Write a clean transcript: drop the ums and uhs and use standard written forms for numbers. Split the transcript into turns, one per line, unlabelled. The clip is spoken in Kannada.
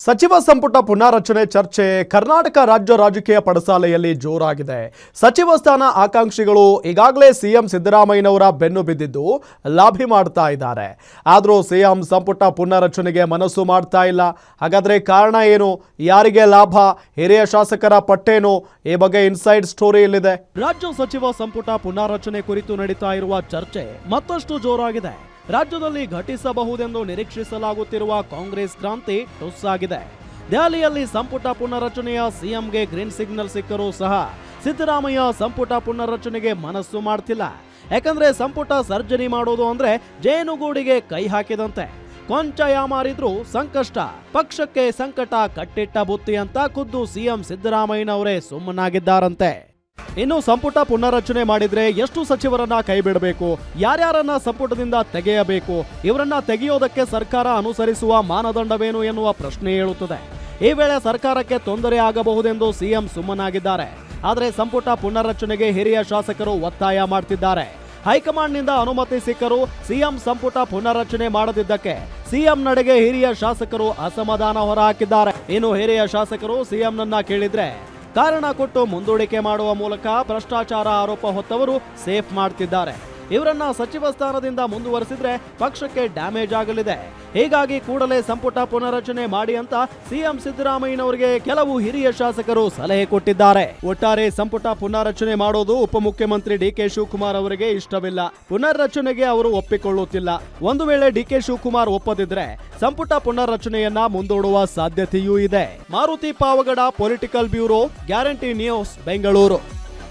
ಸಚಿವ ಸಂಪುಟ ಪುನಾರಚನೆ ಚರ್ಚೆ ಕರ್ನಾಟಕ ರಾಜ್ಯ ರಾಜಕೀಯ ಪಡಸಾಲೆಯಲ್ಲಿ ಜೋರಾಗಿದೆ. ಸಚಿವ ಸ್ಥಾನ ಆಕಾಂಕ್ಷಿಗಳು ಈಗಾಗಲೇ ಸಿಎಂ ಸಿದ್ದರಾಮಯ್ಯನವರ ಬೆನ್ನು ಬಿದ್ದಿದ್ದು ಲಾಭಿ ಮಾಡ್ತಾ ಇದ್ದಾರೆ. ಆದರೂ ಸಿಎಂ ಸಂಪುಟ ಪುನಾರಚನೆಗೆ ಮನಸ್ಸು ಮಾಡ್ತಾ ಇಲ್ಲ. ಹಾಗಾದ್ರೆ ಕಾರಣ ಏನು? ಯಾರಿಗೆ ಲಾಭ? ಹಿರಿಯ ಶಾಸಕರ ಪಟ್ಟೇನು? ಈ ಬಗ್ಗೆ ಇನ್ಸೈಡ್ ಸ್ಟೋರಿ ಇಲ್ಲಿದೆ. ರಾಜ್ಯ ಸಚಿವ ಸಂಪುಟ ಪುನಾರಚನೆ ಕುರಿತು ನಡೀತಾ ಇರುವ ಚರ್ಚೆ ಮತ್ತಷ್ಟು ಜೋರಾಗಿದೆ. ರಾಜ್ಯದಲ್ಲಿ ಘಟಿಸಬಹುದೆಂದು ನಿರೀಕ್ಷಿಸಲಾಗುತ್ತಿರುವ ಕಾಂಗ್ರೆಸ್ ಕ್ರಾಂತಿ ಟುಸ್ಸಾಗಿದೆ. ದೆಹಲಿಯಲ್ಲಿ ಸಂಪುಟ ಪುನರಚನೆಯ ಸಿಎಂಗೆ ಗ್ರೀನ್ ಸಿಗ್ನಲ್ ಸಿಕ್ಕರೂ ಸಹ ಸಿದ್ದರಾಮಯ್ಯ ಸಂಪುಟ ಪುನರ್ರಚನೆಗೆ ಮನಸ್ಸು ಮಾಡ್ತಿಲ್ಲ. ಯಾಕಂದ್ರೆ ಸಂಪುಟ ಸರ್ಜರಿ ಮಾಡೋದು ಅಂದ್ರೆ ಜೇನುಗೂಡಿಗೆ ಕೈ ಹಾಕಿದಂತೆ. ಕೊಂಚ ಯಾಮಾರಿದ್ರೂ ಸಂಕಷ್ಟ, ಪಕ್ಷಕ್ಕೆ ಸಂಕಟ ಕಟ್ಟಿಟ್ಟ ಬುತ್ತಿ ಅಂತ ಖುದ್ದು ಸಿಎಂ ಸಿದ್ದರಾಮಯ್ಯನವರೇ ಸುಮ್ಮನಾಗಿದ್ದಾರಂತೆ. ಇನ್ನು ಸಂಪುಟ ಪುನರ್ರಚನೆ ಮಾಡಿದ್ರೆ ಎಷ್ಟು ಸಚಿವರನ್ನ ಕೈ ಬಿಡಬೇಕು, ಯಾರ್ಯಾರನ್ನ ಸಂಪುಟದಿಂದ ತೆಗೆಯಬೇಕು, ಇವರನ್ನ ತೆಗೆಯೋದಕ್ಕೆ ಸರ್ಕಾರ ಅನುಸರಿಸುವ ಮಾನದಂಡವೇನು ಎನ್ನುವ ಪ್ರಶ್ನೆ ಏಳುತ್ತದೆ. ಈ ವೇಳೆ ಸರ್ಕಾರಕ್ಕೆ ತೊಂದರೆ ಆಗಬಹುದೆಂದು ಸಿಎಂ ಸುಮ್ಮನಾಗಿದ್ದಾರೆ. ಆದರೆ ಸಂಪುಟ ಪುನರ್ರಚನೆಗೆ ಹಿರಿಯ ಶಾಸಕರು ಒತ್ತಾಯ ಮಾಡ್ತಿದ್ದಾರೆ. ಹೈಕಮಾಂಡ್ನಿಂದ ಅನುಮತಿ ಸಿಕ್ಕರೂ ಸಿಎಂ ಸಂಪುಟ ಪುನರ್ರಚನೆ ಮಾಡದಿದ್ದಕ್ಕೆ ಸಿಎಂ ನಡೆಗೆ ಹಿರಿಯ ಶಾಸಕರು ಅಸಮಾಧಾನ ಹೊರಹಾಕಿದ್ದಾರೆ. ಇನ್ನು ಹಿರಿಯ ಶಾಸಕರು ಸಿಎಂನನ್ನ ಕೇಳಿದ್ರೆ ಕಾರಣ ಕೊಟ್ಟು ಮುಂದೂಡಿಕೆ ಮಾಡುವ ಮೂಲಕ ಭ್ರಷ್ಟಾಚಾರ ಆರೋಪ ಹೊತ್ತವರು ಸೇಫ್ ಮಾಡ್ತಿದ್ದಾರೆ. ಇವರನ್ನ ಸಚಿವ ಸ್ಥಾನದಿಂದ ಮುಂದುವರೆಸಿದ್ರೆ ಪಕ್ಷಕ್ಕೆ ಡ್ಯಾಮೇಜ್ ಆಗಲಿದೆ. ಹೀಗಾಗಿ ಕೂಡಲೇ ಸಂಪುಟ ಪುನರ್ರಚನೆ ಮಾಡಿ ಅಂತ ಸಿಎಂ ಸಿದ್ದರಾಮಯ್ಯನವರಿಗೆ ಕೆಲವು ಹಿರಿಯ ಶಾಸಕರು ಸಲಹೆ ಕೊಟ್ಟಿದ್ದಾರೆ. ಒಟ್ಟಾರೆ ಸಂಪುಟ ಪುನರ್ರಚನೆ ಮಾಡೋದು ಉಪಮುಖ್ಯಮಂತ್ರಿ ಡಿಕೆ ಶಿವಕುಮಾರ್ ಅವರಿಗೆ ಇಷ್ಟವಿಲ್ಲ. ಪುನರ್ರಚನೆಗೆ ಅವರು ಒಪ್ಪಿಕೊಳ್ಳುತ್ತಿಲ್ಲ. ಒಂದು ವೇಳೆ ಡಿಕೆ ಶಿವಕುಮಾರ್ ಒಪ್ಪದಿದ್ರೆ ಸಂಪುಟ ಪುನರ್ರಚನೆಯನ್ನ ಮುಂದೂಡುವ ಸಾಧ್ಯತೆಯೂ ಇದೆ. Maruti Pavagada, political bureau, guarantee news, Bengaluru.